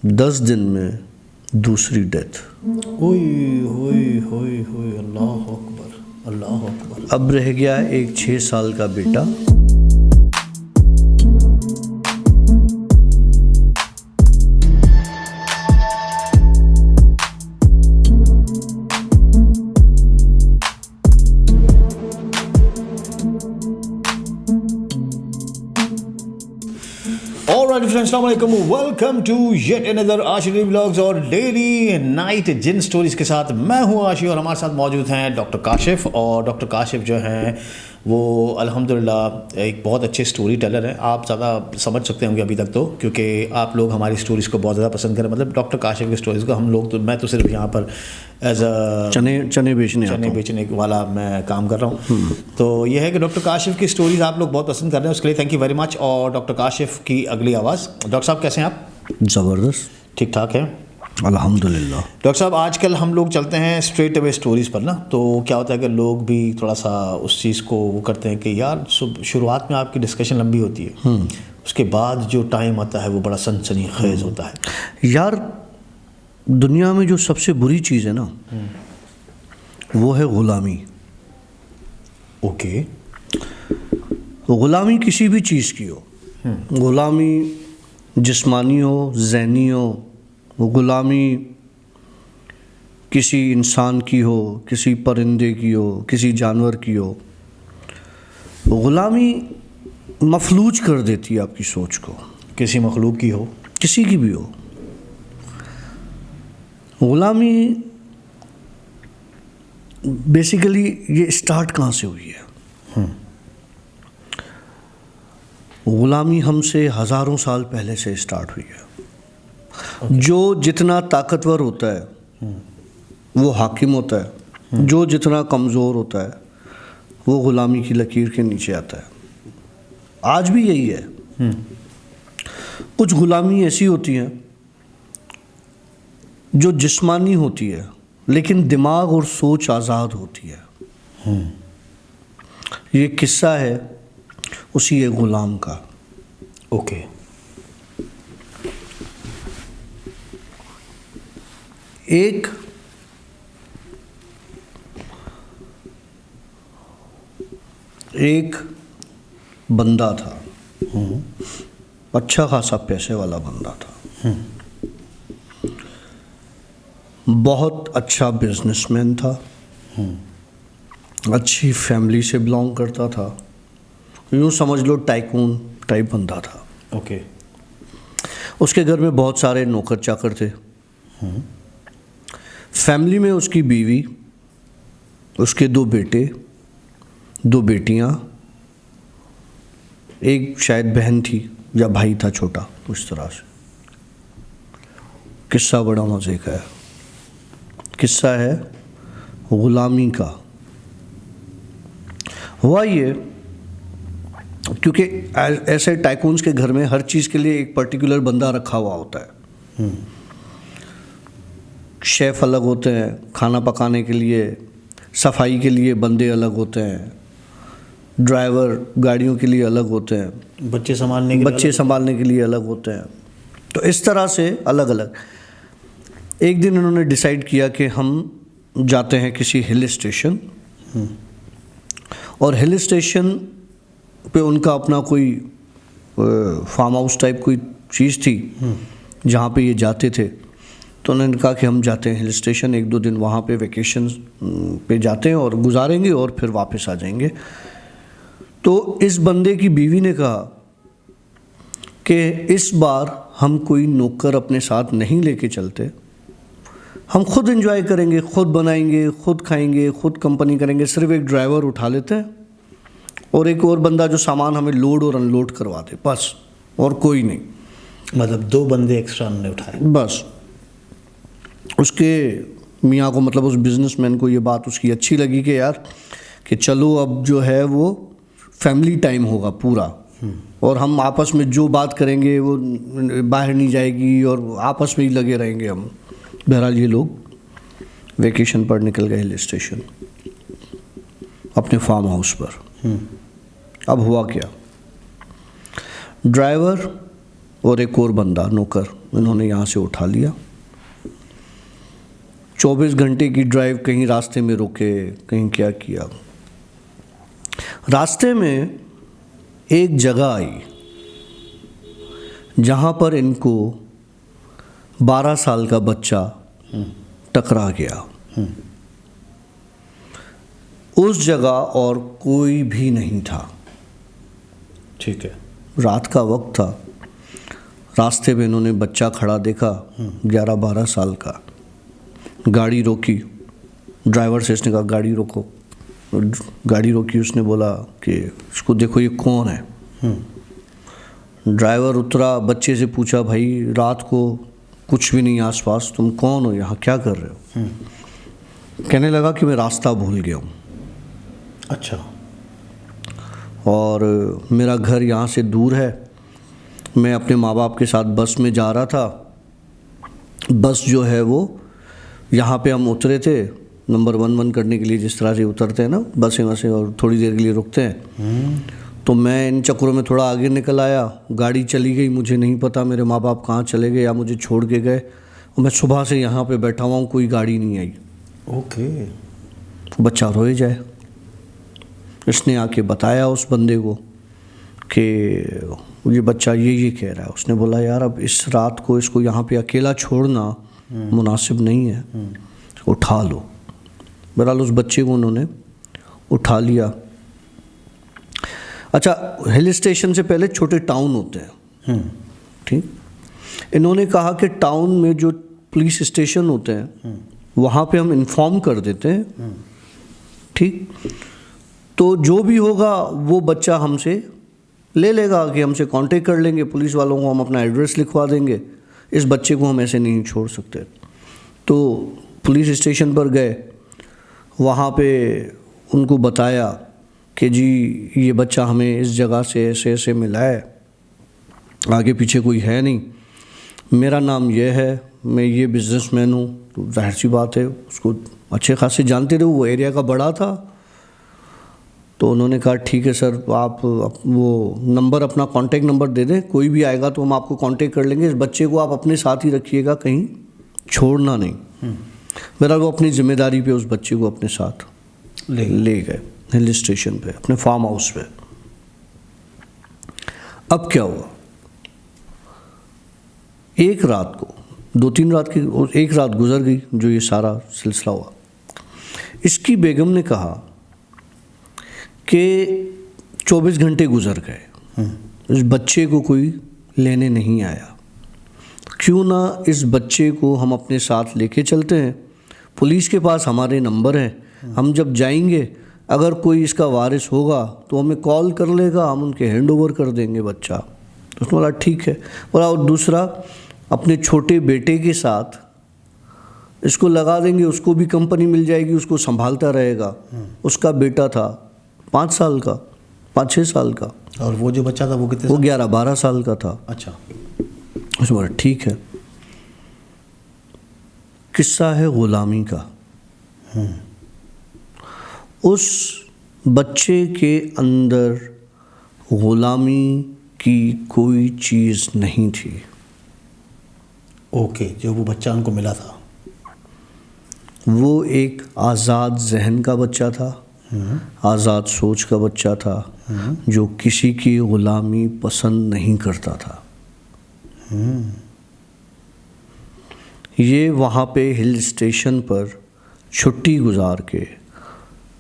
10 दिन में दूसरी डेथ। ओए होए होए होए, अल्लाह अकबर, अल्लाह अकबर। अब रह गया एक 6 साल का बेटा। वेलकम टू येट अनदर आशी व्लॉग्स और डेली नाइट जिन स्टोरीज के साथ मैं हूं आशी, और हमारे साथ मौजूद हैं डॉक्टर काशिफ। और डॉक्टर काशिफ जो हैं वो अल्हम्दुलिल्लाह एक बहुत अच्छे स्टोरी टेलर हैं। आप ज़्यादा समझ सकते होंगे अभी तक तो, क्योंकि आप लोग हमारी स्टोरीज़ को बहुत ज़्यादा पसंद करें। मतलब डॉक्टर काशिफ की स्टोरीज़ को हम लोग तो, मैं तो सिर्फ यहाँ पर एज अ चने बेचने वाला मैं काम कर रहा हूँ। तो ये है कि डॉक्टर काशिफ की स्टोरीज़ आप लोग बहुत पसंद कर रहे हैं, उसके लिए थैंक यू वेरी मच। और डॉक्टर काशिफ की अगली आवाज़। डॉक्टर साहब कैसे हैं आप? ज़बरदस्त, ठीक ठाक है अल्हम्दुलिल्लाह। डॉक्टर साहब, आजकल हम लोग चलते हैं स्ट्रेट अवे स्टोरीज़ पर ना, तो क्या होता है कि लोग भी थोड़ा सा उस चीज़ को वो करते हैं कि यार शुरुआत में आपकी डिस्कशन लंबी होती है, उसके बाद जो टाइम आता है वो बड़ा सनसनीखेज़ होता है। यार दुनिया में जो सबसे बुरी चीज़ है ना वो है ग़ुलामी। ओके। ग़ुलामी किसी भी चीज़ की हो, ग़ुलामी जिस्मानी हो, ज़हनी हो, ग़ुलामी किसी इंसान की हो, किसी परिंदे की हो, किसी जानवर की हो। ग़ुलामी मफलूज कर देती है आपकी सोच को। किसी मखलूक की हो, किसी की भी हो। ग़ुलामी बेसिकली ये स्टार्ट कहाँ से हुई है? ग़ुलामी हमसे हज़ारों साल पहले से स्टार्ट हुई है। जो जितना ताकतवर होता है वो हाकिम होता है, जो जितना कमज़ोर होता है वो ग़ुलामी की लकीर के नीचे आता है। आज भी यही है। कुछ ग़ुलामी ऐसी होती हैं जो जिस्मानी होती है लेकिन दिमाग और सोच आज़ाद होती है। ये किस्सा है उसी एक ग़ुलाम का। ओके। एक बंदा था, अच्छा खासा पैसे वाला बंदा था, बहुत अच्छा बिजनेसमैन था, अच्छी फैमिली से बिलोंग करता था, यूँ समझ लो टाइकून टाइप बंदा था। ओके। उसके घर में बहुत सारे नौकर चाकर थे। फैमिली में उसकी बीवी, उसके 2 बेटे, 2 बेटियां, एक शायद बहन थी या भाई था छोटा, उस तरह से। किस्सा बड़ा मज़े का है। किस्सा है ग़ुलामी का। हुआ ये क्योंकि ऐसे टाइकून्स के घर में हर चीज़ के लिए एक पर्टिकुलर बंदा रखा हुआ होता है। शेफ़ अलग होते हैं खाना पकाने के लिए, सफाई के लिए बंदे अलग होते हैं, ड्राइवर गाड़ियों के लिए अलग होते हैं, बच्चे संभालने के लिए अलग होते हैं। तो इस तरह से अलग अलग। एक दिन उन्होंने डिसाइड किया कि हम जाते हैं किसी हिल स्टेशन, और हिल स्टेशन पे उनका अपना कोई फार्म हाउस टाइप कोई चीज़ थी जहाँ पे ये जाते थे। तो उन्होंने कहा कि हम जाते हैं हिल स्टेशन, 1-2 दिन वहाँ पे वेकेशन पे जाते हैं और गुजारेंगे और फिर वापस आ जाएंगे। तो इस बंदे की बीवी ने कहा कि इस बार हम कोई नौकर अपने साथ नहीं लेके चलते, हम खुद एंजॉय करेंगे, खुद बनाएंगे, खुद खाएंगे, खुद कंपनी करेंगे, सिर्फ एक ड्राइवर उठा लेते हैं और एक और बंदा जो सामान हमें लोड और अनलोड करवा दे, बस, और कोई नहीं। मतलब 2 बंदे एक्स्ट्रा हमने उठाए बस। उसके मियाँ को, मतलब उस बिजनेसमैन को ये बात उसकी अच्छी लगी कि यार कि चलो अब जो है वो फैमिली टाइम होगा पूरा, और हम आपस में जो बात करेंगे वो बाहर नहीं जाएगी और आपस में ही लगे रहेंगे हम। बहरहाल ये लोग वेकेशन पर निकल गए हिल स्टेशन अपने फार्म हाउस पर। अब हुआ क्या, ड्राइवर और एक और बंदा नौकर इन्होंने यहाँ से उठा लिया। 24 घंटे की ड्राइव, कहीं रास्ते में रुके, कहीं क्या किया। रास्ते में एक जगह आई जहाँ पर इनको 12 साल का बच्चा टकरा गया। उस जगह और कोई भी नहीं था। ठीक है। रात का वक्त था। रास्ते में इन्होंने बच्चा खड़ा देखा, 11-12 साल का। गाड़ी रोकी, ड्राइवर से इसने कहा गाड़ी रोको। गाड़ी रोकी, उसने बोला कि इसको देखो ये कौन है। ड्राइवर उतरा, बच्चे से पूछा भाई रात को कुछ भी नहीं आसपास, तुम कौन हो, यहाँ क्या कर रहे हो। कहने लगा कि मैं रास्ता भूल गया हूँ। अच्छा। और मेरा घर यहाँ से दूर है, मैं अपने माँ बाप के साथ बस में जा रहा था। बस जो है वो यहाँ पे हम उतरे थे नंबर 1 करने के लिए, जिस तरह से उतरते हैं ना बसें वसें और थोड़ी देर के लिए रुकते हैं। तो मैं इन चक्करों में थोड़ा आगे निकल आया, गाड़ी चली गई, मुझे नहीं पता मेरे माँ बाप कहाँ चले गए या मुझे छोड़ के गए। और मैं सुबह से यहाँ पे बैठा हुआ हूँ, कोई गाड़ी नहीं आई। ओके। बच्चा रोए जाए। इसने आके बताया उस बंदे को कि ये बच्चा ये कह रहा है। उसने बोला यार अब इस रात को इसको यहाँ पे अकेला छोड़ना मुनासिब नहीं है, उठा लो। बहरहाल उस बच्चे को उन्होंने उठा लिया। अच्छा, हिल स्टेशन से पहले छोटे टाउन होते हैं, ठीक। इन्होंने कहा कि टाउन में जो पुलिस स्टेशन होते हैं वहाँ पे हम इन्फॉर्म कर देते हैं, ठीक। तो जो भी होगा वो बच्चा हमसे ले लेगा, कि हमसे कांटेक्ट कर लेंगे, पुलिस वालों को हम अपना एड्रेस लिखवा देंगे। इस बच्चे को हम ऐसे नहीं छोड़ सकते। तो पुलिस स्टेशन पर गए, वहाँ पे उनको बताया कि जी ये बच्चा हमें इस जगह से ऐसे ऐसे मिला है, आगे पीछे कोई है नहीं, मेरा नाम ये है, मैं ये बिजनेसमैन हूँ। तो जाहिर सी बात है उसको अच्छे खासे जानते थे, वो एरिया का बड़ा था। तो उन्होंने कहा ठीक है सर, आप वो नंबर अपना कांटेक्ट नंबर दे दें, कोई भी आएगा तो हम आपको कांटेक्ट कर लेंगे। इस बच्चे को आप अपने साथ ही रखिएगा, कहीं छोड़ना नहीं। मेरा वो अपनी जिम्मेदारी पे उस बच्चे को अपने साथ ले गए हिल स्टेशन पे, अपने फार्म हाउस पे। अब क्या हुआ, एक रात को 2-3 रात की एक रात गुजर गई जो ये सारा सिलसिला हुआ। इसकी बेगम ने कहा कि 24 घंटे गुजर गए, इस बच्चे को कोई लेने नहीं आया। क्यों ना इस बच्चे को हम अपने साथ लेके चलते हैं, पुलिस के पास हमारे नंबर हैं, हम जब जाएंगे अगर कोई इसका वारिस होगा तो हमें कॉल कर लेगा, हम उनके हैंड ओवर कर देंगे बच्चा। तो उसने बोला ठीक है। बोला और दूसरा, अपने छोटे बेटे के साथ इसको लगा देंगे, उसको भी कंपनी मिल जाएगी, उसको संभालता रहेगा। उसका बेटा था 5 साल का, 5-6 साल का। और वो जो बच्चा था वो कितने? वो 11-12 साल का था। अच्छा। उसने बोला ठीक है। किस्सा है गुलामी का। उस बच्चे के अंदर गुलामी की कोई चीज़ नहीं थी। ओके, जो वो बच्चा उनको मिला था वो एक आज़ाद जहन का बच्चा था, आज़ाद सोच का बच्चा था, जो किसी की गुलामी पसंद नहीं करता था। ये वहाँ पे हिल स्टेशन पर छुट्टी गुजार के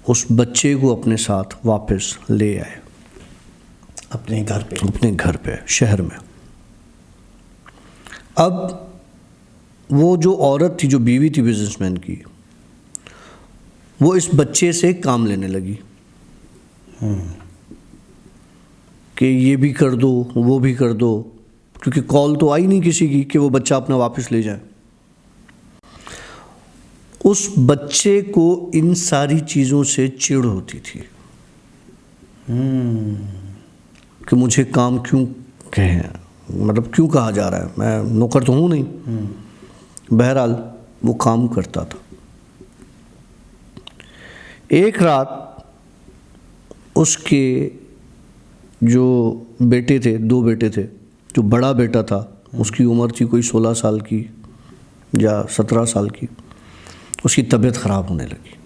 उस बच्चे को अपने साथ वापस ले आए अपने घर पे शहर में। अब वो जो औरत थी, जो बीवी थी बिजनेसमैन की, वो इस बच्चे से काम लेने लगी कि ये भी कर दो, वो भी कर दो, क्योंकि कॉल तो आई नहीं किसी की कि वो बच्चा अपना वापस ले जाए। उस बच्चे को इन सारी चीज़ों से चिढ़ होती थी कि मुझे काम क्यों कहें, मतलब क्यों कहा जा रहा है, मैं नौकर तो हूँ नहीं। बहरहाल वो काम करता था। एक रात उसके जो बेटे थे, 2 बेटे थे, जो बड़ा बेटा था उसकी उम्र थी कोई 16 साल की या 17 साल की, उसकी तबीयत ख़राब होने लगी।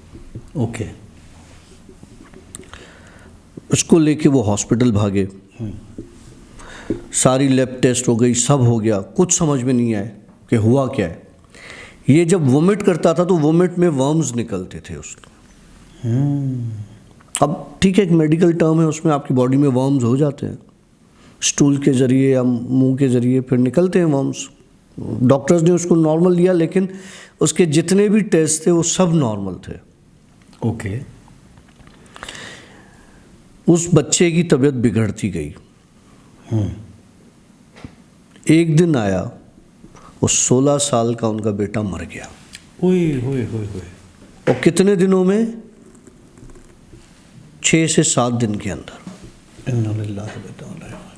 ओके। उसको लेके वो हॉस्पिटल भागे, सारी लैब टेस्ट हो गई, सब हो गया, कुछ समझ में नहीं आया कि हुआ क्या है। ये जब वोमिट करता था तो वोमिट में वर्म्स निकलते थे उसके। अब ठीक है, एक मेडिकल टर्म है, उसमें आपकी बॉडी में वर्म्स हो जाते हैं, स्टूल के ज़रिए या मुंह के ज़रिए फिर निकलते हैं वर्म्स। डॉक्टर्स ने उसको नॉर्मल लिया, लेकिन उसके जितने भी टेस्ट थे वो सब नॉर्मल थे। ओके। उस बच्चे की तबीयत बिगड़ती गई। एक दिन आया, वो 16 साल का उनका बेटा मर गया। ओए। और कितने दिनों में? 6 से 7 दिन के अंदर। इन्ना लिल्लाहि व इन्ना इलैहि राजिऊन।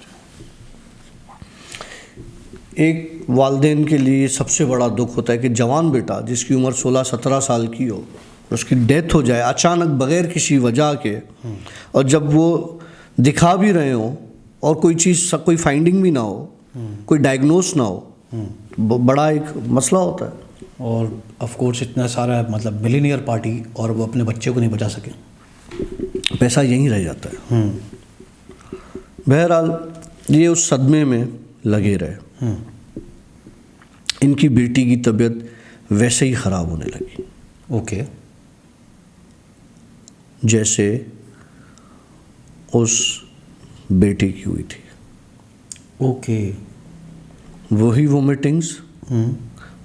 एक वालिदैन के लिए सबसे बड़ा दुख होता है कि जवान बेटा जिसकी उम्र 16-17 साल की हो, उसकी डेथ हो जाए अचानक बगैर किसी वजह के, और जब वो दिखा भी रहे हो और कोई चीज़, कोई फाइंडिंग भी ना हो, कोई डायग्नोस ना हो, बड़ा एक मसला होता है। और ऑफ कोर्स इतना सारा मतलब मिलीनियर पार्टी, और वो अपने बच्चे को नहीं बचा सके, पैसा यहीं रह जाता है। बहरहाल ये उस सदमे में लगे रहे। इनकी बेटी की तबीयत वैसे ही ख़राब होने लगी। ओके। जैसे उस बेटे की हुई थी। ओके। वही वोमिटिंग्स,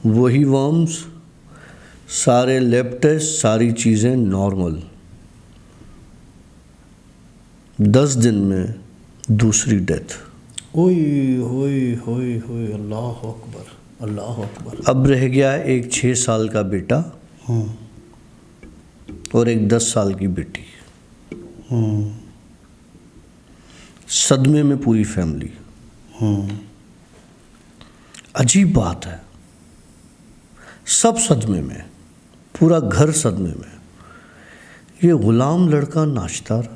वही वर्म्स, सारे लैब टेस्ट, सारी चीज़ें नॉर्मल। 10 दिन में दूसरी डेथ। होए अल्लाह अकबर, अल्लाह अकबर। अब रह गया एक 6 साल का बेटा और एक 10 साल की बेटी। सदमे में पूरी फैमिली। अजीब बात है, सब सदमे में, पूरा घर सदमे में। ये गुलाम लड़का नाचता रहा।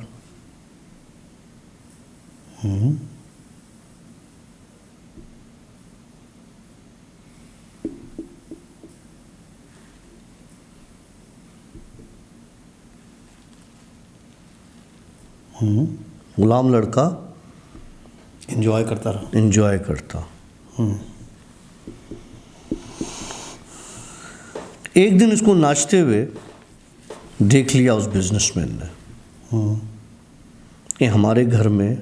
गुलाम लड़का एंजॉय करता रहा। एंजॉय करता। एक दिन इसको नाचते हुए देख लिया उस बिजनेसमैन ने कि हमारे घर में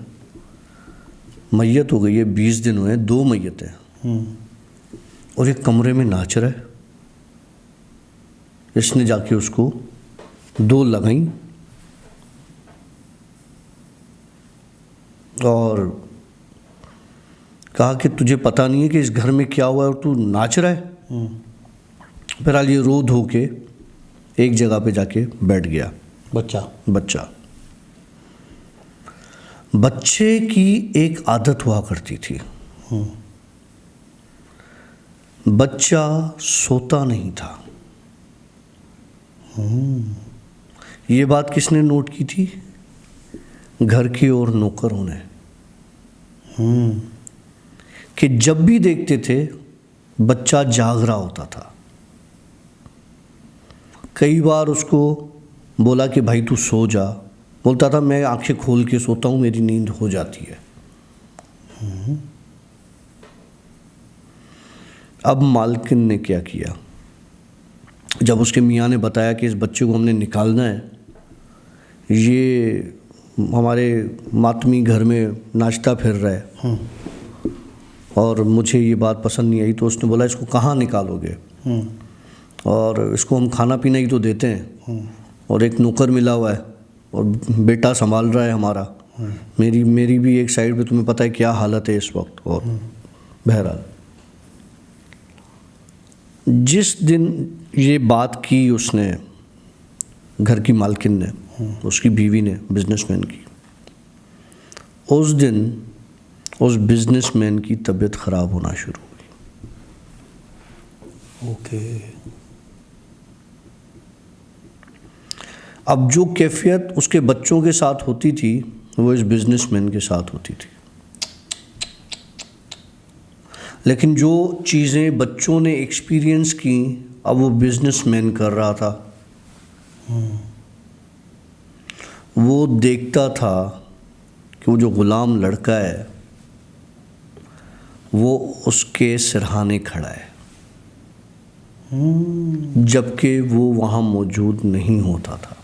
मैयत हो गई है, 20 दिन हुए, 2 मैयतें, और एक कमरे में नाच रहा है। इसने जाके उसको 2 लगाई और कहा कि तुझे पता नहीं है कि इस घर में क्या हुआ है और तू नाच रहा है। फिलहाल ये रो धो के एक जगह पे जाके बैठ गया। बच्चा बच्चे की एक आदत हुआ करती थी, बच्चा सोता नहीं था। ये बात किसने नोट की थी? घर के और नौकरों ने, कि जब भी देखते थे बच्चा जाग रहा होता था। कई बार उसको बोला कि भाई तू सो जा, बोलता था मैं आंखें खोल के सोता हूँ, मेरी नींद हो जाती है। अब मालकिन ने क्या किया, जब उसके मियाँ ने बताया कि इस बच्चे को हमने निकालना है, ये हमारे मातमी घर में नाचता फिर रहा है और मुझे ये बात पसंद नहीं आई, तो उसने बोला इसको कहाँ निकालोगे, और इसको हम खाना पीना ही तो देते हैं, और एक नौकर मिला हुआ है और बेटा संभाल रहा है हमारा, मेरी भी एक साइड पे तुम्हें पता है क्या हालत है इस वक्त। और बहरहाल जिस दिन ये बात की उसने, घर की मालकिन ने, उसकी बीवी ने, बिजनेसमैन की, उस दिन उस बिजनेसमैन की तबीयत ख़राब होना शुरू हुई। ओके। अब जो कैफियत उसके बच्चों के साथ होती थी वो इस बिजनेसमैन के साथ होती थी। लेकिन जो चीज़ें बच्चों ने एक्सपीरियंस की, अब वो बिजनेसमैन कर रहा था। वो देखता था कि वो जो ग़ुलाम लड़का है वो उसके सिरहाने खड़ा है, जबकि वो वहाँ मौजूद नहीं होता था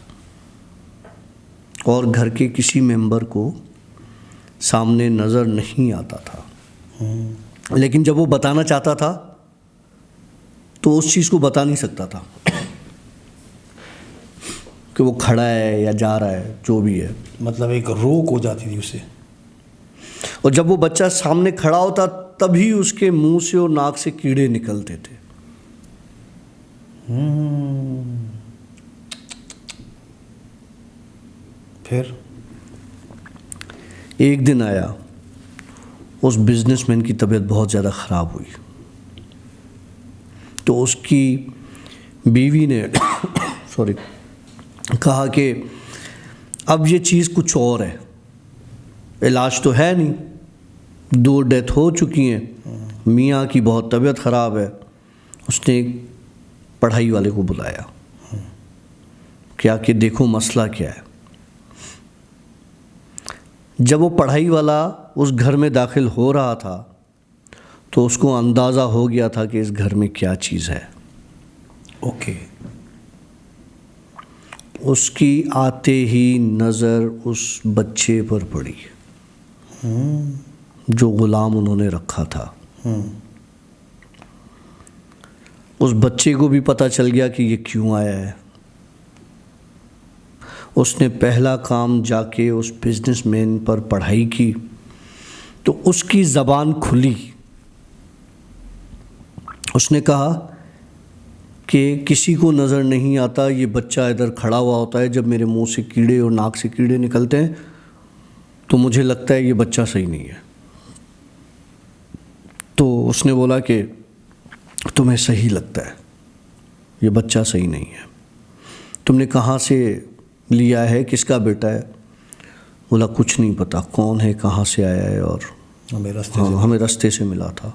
और घर के किसी मेंबर को सामने नज़र नहीं आता था। लेकिन जब वो बताना चाहता था तो उस चीज़ को बता नहीं सकता था कि वो खड़ा है या जा रहा है, जो भी है। मतलब एक रोक हो जाती थी उसे। और जब वो बच्चा सामने खड़ा होता तभी उसके मुंह से और नाक से कीड़े निकलते थे। फिर एक दिन आया, उस बिजनेसमैन की तबीयत बहुत ज़्यादा ख़राब हुई, तो उसकी बीवी ने सॉरी कहा कि अब ये चीज़ कुछ और है, इलाज तो है नहीं, 2 डेथ हो चुकी हैं, मियाँ की बहुत तबीयत ख़राब है। उसने एक पढ़ाई वाले को बुलाया, क्या कि देखो मसला क्या है। जब वो पढ़ाई वाला उस घर में दाखिल हो रहा था तो उसको अंदाज़ा हो गया था कि इस घर में क्या चीज़ है। ओके। उसकी आते ही नज़र उस बच्चे पर पड़ी जो ग़ुलाम उन्होंने रखा था। उस बच्चे को भी पता चल गया कि ये क्यों आया है। उसने पहला काम जाके उस बिजनेसमैन पर पढ़ाई की तो उसकी ज़बान खुली। उसने कहा कि किसी को नज़र नहीं आता, ये बच्चा इधर खड़ा हुआ होता है, जब मेरे मुंह से कीड़े और नाक से कीड़े निकलते हैं तो मुझे लगता है ये बच्चा सही नहीं है। तो उसने बोला कि तुम्हें सही लगता है, ये बच्चा सही नहीं है, तुमने कहाँ से लिया है, किसका बेटा है? बोला कुछ नहीं पता, कौन है, कहाँ से आया है, और हमें रास्ते से मिला था।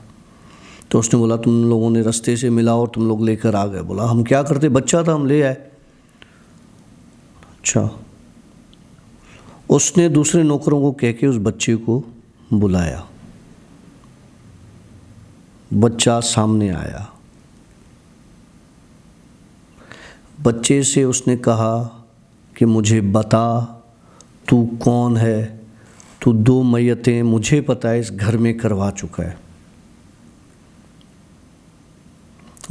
तो उसने बोला तुम लोगों ने रास्ते से मिला और तुम लोग लेकर आ गए? बोला हम क्या करते, बच्चा था, हम ले आए। अच्छा। उसने दूसरे नौकरों को कह के उस बच्चे को बुलाया। बच्चा सामने आया। बच्चे से उसने कहा कि मुझे बता तू कौन है, तू 2 मैयतें मुझे पता है इस घर में करवा चुका है।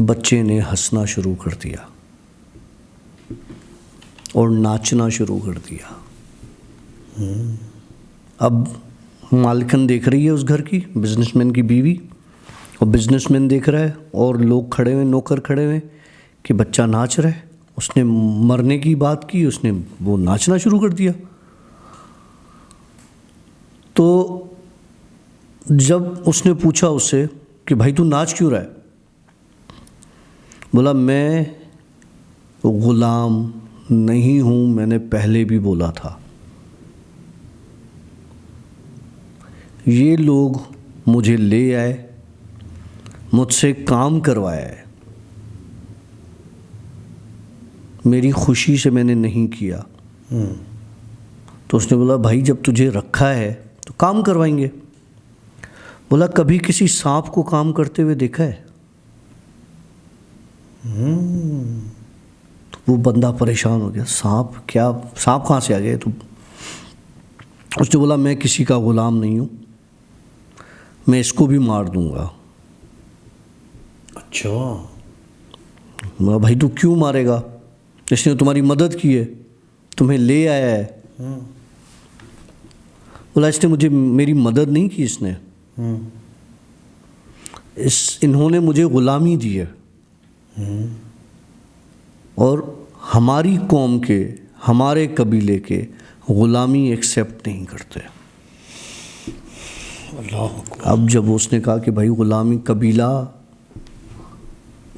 बच्चे ने हंसना शुरू कर दिया और नाचना शुरू कर दिया। अब मालकिन देख रही है उस घर की, बिजनेसमैन की बीवी, और बिजनेसमैन देख रहा है और लोग खड़े हुए, नौकर खड़े हुए कि बच्चा नाच रहा है। उसने मरने की बात की, उसने वो नाचना शुरू कर दिया। तो जब उसने पूछा उससे कि भाई तू नाच क्यों रहा है? बोला मैं ग़ुलाम नहीं हूँ, मैंने पहले भी बोला था। ये लोग मुझे ले आए, मुझसे काम करवाया है, मेरी खुशी से मैंने नहीं किया। तो उसने बोला भाई जब तुझे रखा है तो काम करवाएंगे। बोला कभी किसी सांप को काम करते हुए देखा है? तो वो बंदा परेशान हो गया, सांप क्या, सांप कहाँ से आ गए? तो उसने बोला मैं किसी का ग़ुलाम नहीं हूँ, मैं इसको भी मार दूंगा। अच्छा। बोला भाई तू क्यों मारेगा, इसने तुम्हारी मदद की है, तुम्हें ले आया है। बोला इसने मुझे, मेरी मदद नहीं की इसने, इन्होंने मुझे ग़ुलामी दी है और हमारी कौम के, हमारे कबीले के ग़ुलामी एक्सेप्ट नहीं करते। अब जब उसने कहा कि भाई ग़ुलामी, कबीला,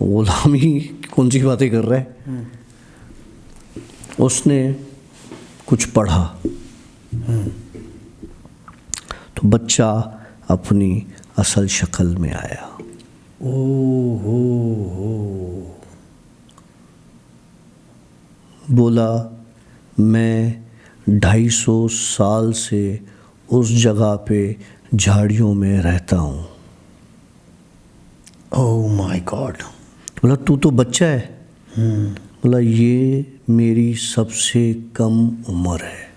ग़ुलामी कौन सी बातें कर रहा है, उसने कुछ पढ़ा तो बच्चा अपनी असल शक्ल में आया। ओ हो। बोला मैं 250 साल से उस जगह पे झाड़ियों में रहता हूँ। Oh my God. बोला तू तो बच्चा है। बोला ये मेरी सबसे कम उम्र है।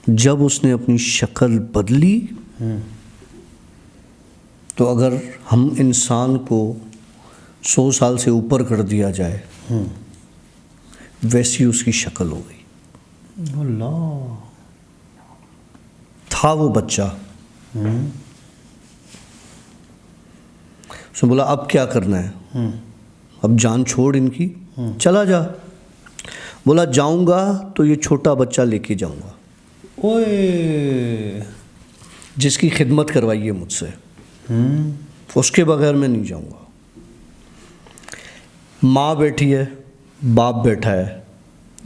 जब उसने अपनी शक्ल बदली तो अगर हम इंसान को 100 साल से ऊपर कर दिया जाए वैसी उसकी शक्ल हो गई। अल्लाह। था वो बच्चा। उसने बोला अब क्या करना है, अब जान छोड़ इनकी, चला जा। बोला जाऊंगा तो ये छोटा बच्चा लेके जाऊंगा ओए। जिसकी खिदमत करवाई है मुझसे, उसके बगैर मैं नहीं जाऊंगा। माँ बैठी है, बाप बैठा है,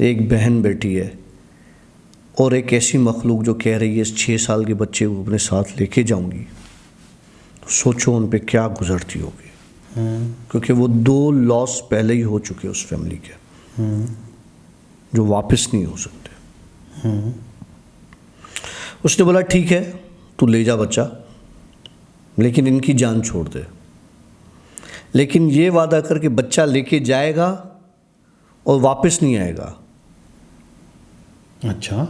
एक बहन बैठी है और एक ऐसी मखलूक जो कह रही है इस 6 साल के बच्चे को अपने साथ लेके जाऊंगी। सोचो उन पे क्या गुजरती होगी, क्योंकि वो 2 लॉस पहले ही हो चुके उस फैमिली के जो वापस नहीं हो सकते। उसने बोला ठीक है तू ले जा बच्चा, लेकिन इनकी जान छोड़ दे, लेकिन ये वादा कर के बच्चा लेके जाएगा और वापस नहीं आएगा। अच्छा।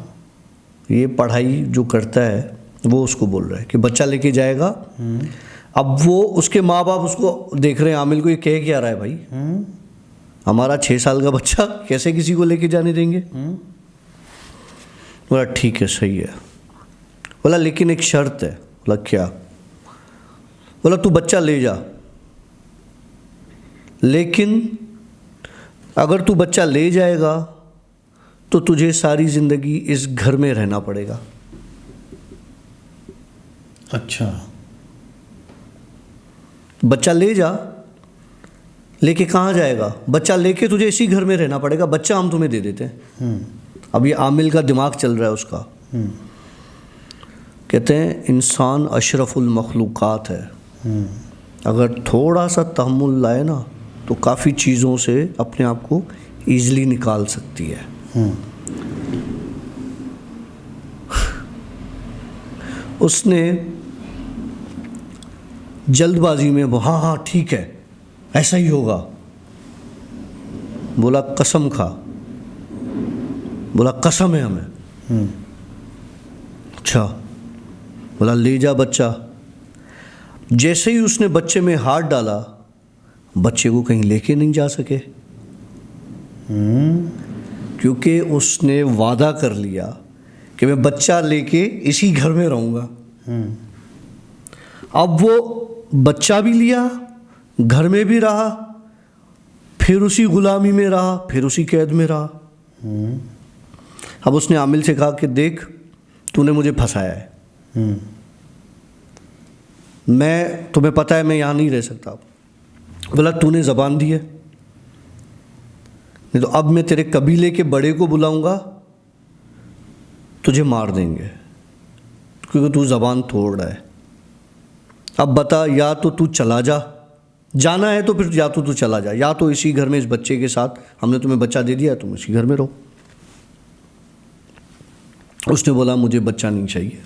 ये पढ़ाई जो करता है वो उसको बोल रहा है कि बच्चा लेके जाएगा। अब वो उसके माँ बाप उसको देख रहे हैं, आमिल को ये कह क्या रहा है भाई, हमारा 6 साल का बच्चा कैसे किसी को लेके जाने देंगे। बोला ठीक है सही है। बोला लेकिन एक शर्त है। बोला क्या। बोला तू बच्चा ले जा, लेकिन अगर तू बच्चा ले जाएगा तो तुझे सारी ज़िंदगी इस घर में रहना पड़ेगा। अच्छा। बच्चा ले जा, लेके कहाँ जाएगा, बच्चा लेके तुझे इसी घर में रहना पड़ेगा, बच्चा हम तुम्हें दे देते हैं। अब ये आमिल का दिमाग चल रहा है उसका। कहते हैं इंसान अशरफुल मखलूक़ात है, अगर थोड़ा सा तहम्मुल लाए ना तो काफ़ी चीज़ों से अपने आप को ईज़िली निकाल सकती है। उसने जल्दबाजी में हाँ हाँ ठीक है ऐसा ही होगा। बोला कसम खा। बोला कसम है हमें। अच्छा। बोला ले जा बच्चा। जैसे ही उसने बच्चे में हाथ डाला, बच्चे को कहीं लेके नहीं जा सके, क्योंकि उसने वादा कर लिया कि मैं बच्चा लेके इसी घर में रहूँगा। अब वो बच्चा भी लिया, घर में भी रहा, फिर उसी गुलामी में रहा, फिर उसी कैद में रहा। अब उसने आमिल से कहा कि देख तूने मुझे फंसाया है, मैं तुम्हें पता है मैं यहाँ नहीं रह सकता। बोला तूने ज़बान दी है, नहीं तो अब मैं तेरे कबीले के बड़े को बुलाऊंगा, तुझे मार देंगे, क्योंकि तू ज़बान तोड़ रहा है। अब बता, या तो तू चला जा, जाना है तो फिर या तो तू चला जा, या तो इसी घर में इस बच्चे के साथ, हमने तुम्हें बच्चा दे दिया, तुम इसी घर में रहो। उसने बोला मुझे बच्चा नहीं चाहिए,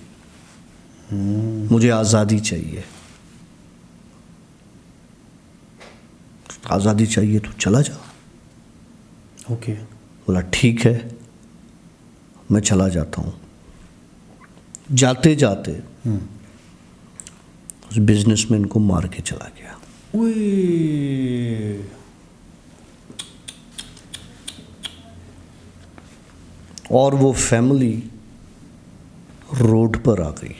मुझे आज़ादी चाहिए। आज़ादी चाहिए तो चला जा। ओके। बोला ठीक है मैं चला जाता हूँ। जाते जाते उस बिजनेसमैन को मार के चला गया। ओए। और वो फैमिली रोड पर आ गई।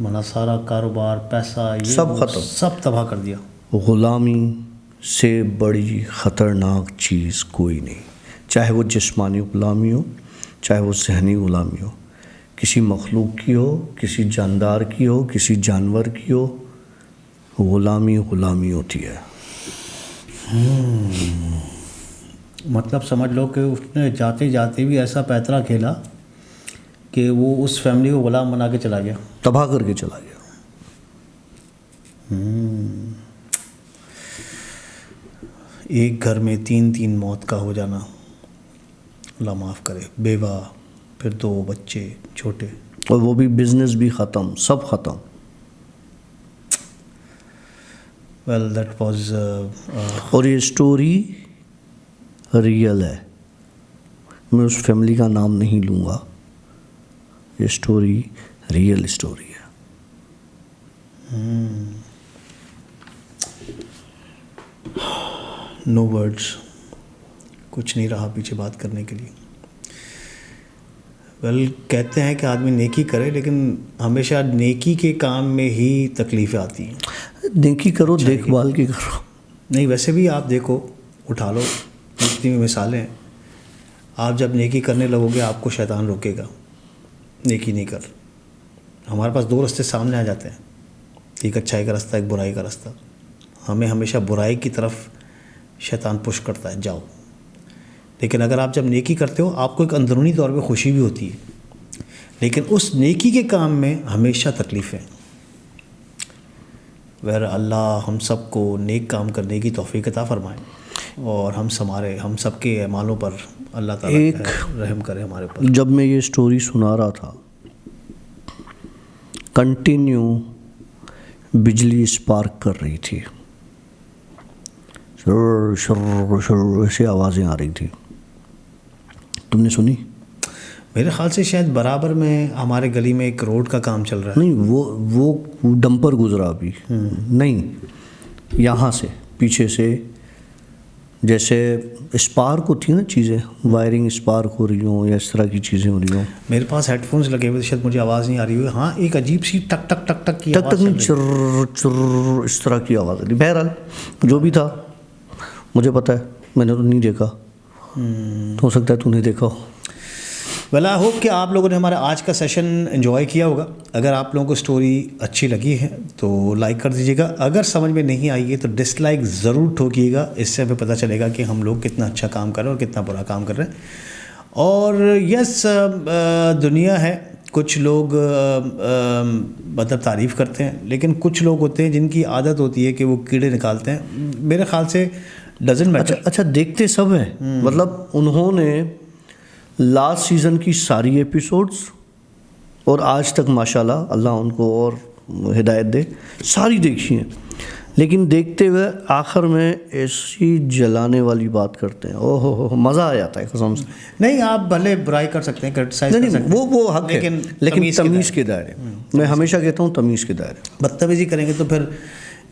मना सारा कारोबार, पैसा, ये सब वो खत्म। सब तबाह कर दिया। ग़ुलामी से बड़ी ख़तरनाक चीज़ कोई नहीं, चाहे वो जिस्मानी ग़ुलामी हो, चाहे वो ज़हनी ग़ुलामी हो, किसी मखलूक की हो, किसी जानदार की हो, किसी जानवर की हो, ग़ुलामी ग़ुलामी होती है। मतलब समझ लो कि उसने जाते जाते भी ऐसा पैतरा खेला कि वो उस फैमिली को गुलाम बना के चला गया, तबाह करके चला गया। एक घर में 3 मौत का हो जाना, अल्लाह माफ़ करे, बेवा, फिर 2 बच्चे छोटे, और वो भी बिजनेस भी ख़त्म, सब ख़त्म। वेल दैट वाज और ये स्टोरी रियल है, मैं उस फैमिली का नाम नहीं लूँगा, ये स्टोरी रियल स्टोरी है। नो वर्ड्स, कुछ नहीं रहा पीछे बात करने के लिए। वेल कहते हैं कि आदमी नेकी करे, लेकिन हमेशा नेकी के काम में ही तकलीफ़ें आती हैं। नेकी करो, देखभाल की करो। नहीं, वैसे भी आप देखो, उठा लो, जितनी भी मिसालें हैं, आप जब नेकी करने लगोगे आपको शैतान रोकेगा, नेकी नहीं कर। हमारे पास 2 रास्ते सामने आ जाते हैं, एक अच्छाई का रास्ता, एक बुराई का रास्ता। हमें हमेशा बुराई की तरफ शैतान पुश करता है, जाओ। लेकिन अगर आप जब नेकी करते हो, आपको एक अंदरूनी तौर पे खुशी भी होती है, लेकिन उस नेकी के काम में हमेशा तकलीफ़ें। वह अल्लाह हम सबको नेक काम करने की तौफीक अता फरमाए, और हम सबके अमालों पर अल्लाह ताला रहम करे हमारे ऊपर। जब मैं ये स्टोरी सुना रहा था, कंटिन्यू बिजली स्पार्क कर रही थी, शुर शुर शुर ऐसी आवाज़ें आ रही थी। तुमने सुनी? मेरे ख्याल से शायद बराबर में हमारे गली में एक रोड का काम चल रहा है। नहीं, वो डंपर गुजरा अभी। नहीं, यहाँ से पीछे से जैसे स्पार्क होती है ना चीज़ें, वायरिंग स्पार्क हो रही हो या इस तरह की चीज़ें हो रही हो। मेरे पास हेडफोन्स लगे हुए, शायद मुझे आवाज़ नहीं आ रही हुई। हाँ, एक अजीब सी टक टक टक टक की टक टक नहीं, चुर चुर इस तरह की आवाज़ आ रही। बहरहाल जो भी था, मुझे पता है, मैंने तो नहीं देखा, तो हो सकता है तूने देखा हो। वेल आई होप कि आप लोगों ने हमारा आज का सेशन एंजॉय किया होगा। अगर आप लोगों को स्टोरी अच्छी लगी है तो लाइक कर दीजिएगा, अगर समझ में नहीं आई है तो डिसलाइक ज़रूर ठोकिएगा, इससे हमें पता चलेगा कि हम लोग कितना अच्छा काम कर रहे हैं और कितना बुरा काम कर रहे हैं। और यस, दुनिया है, कुछ लोग मतलब तारीफ़ करते हैं, लेकिन कुछ लोग होते हैं जिनकी आदत होती है कि वो कीड़े निकालते हैं। मेरे ख्याल से डजंट मैटर। अच्छा, देखते सब हैं, मतलब उन्होंने लास्ट सीज़न की सारी एपिसोड्स और आज तक माशाल्लाह, अल्लाह उनको और हिदायत दे, सारी देखी हैं, लेकिन देखते हुए आखिर में ऐसी जलाने वाली बात करते हैं, ओहो मज़ा आ जाता है कसम से। नहीं, आप भले बुराई कर सकते हैं, क्रिटिसाइज कर सकते हैं, वो हक है, लेकिन तमीज़ के दायरे। मैं हमेशा कहता हूँ तमीज़ के दायरे। बदतमीज़ी करेंगे तो फिर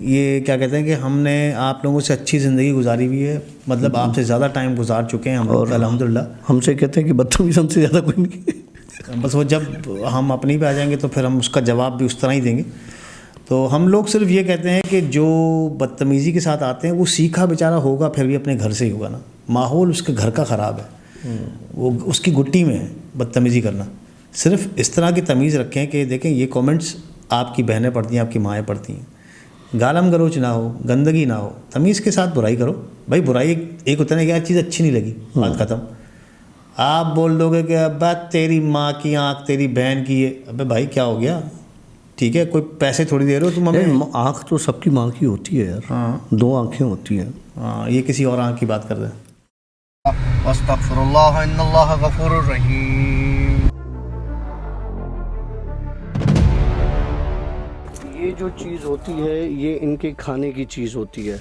ये क्या कहते हैं कि हमने आप लोगों से अच्छी ज़िंदगी गुजारी हुई है, मतलब आपसे ज़्यादा टाइम गुजार चुके हैं हम लोग अल्हम्दुलिल्लाह। हमसे कहते हैं कि बदतमीज़ हमसे ज़्यादा कोई नहीं। बस वो जब हम अपनी पे आ जाएंगे तो फिर हम उसका जवाब भी उस तरह ही देंगे। तो हम लोग सिर्फ ये कहते हैं कि जो बदतमीज़ी के साथ आते हैं वो सीखा बेचारा होगा, फिर भी अपने घर से ही होगा ना, माहौल उसके घर का ख़राब है, वो उसकी गुट्टी में है बदतमीज़ी करना। सिर्फ इस तरह की तमीज़ रखें कि देखें ये कमेंट्स आपकी बहनें पढ़ती हैं, आपकी माएँ पढ़ती हैं, गालम गलोच ना हो, गंदगी ना हो, तमीज़ के साथ बुराई करो। भाई बुराई एक होता है ना, क्या चीज़ अच्छी नहीं लगी, बात ख़त्म। आप बोल दोगे कि अब्बा तेरी माँ की आँख तेरी बहन की है, अबे भाई क्या हो गया, ठीक है, कोई पैसे थोड़ी दे रहे हो तुम हमें। आँख तो सबकी माँ की होती है यार। हाँ, 2 आँखें होती हैं। हाँ, ये किसी और आँख की बात कर रहे हैं। अस्तगफिरुल्लाह इन्नल्लाह गफूरुर रहीम। ये जो चीज़ होती है, ये इनके खाने की चीज़ होती है।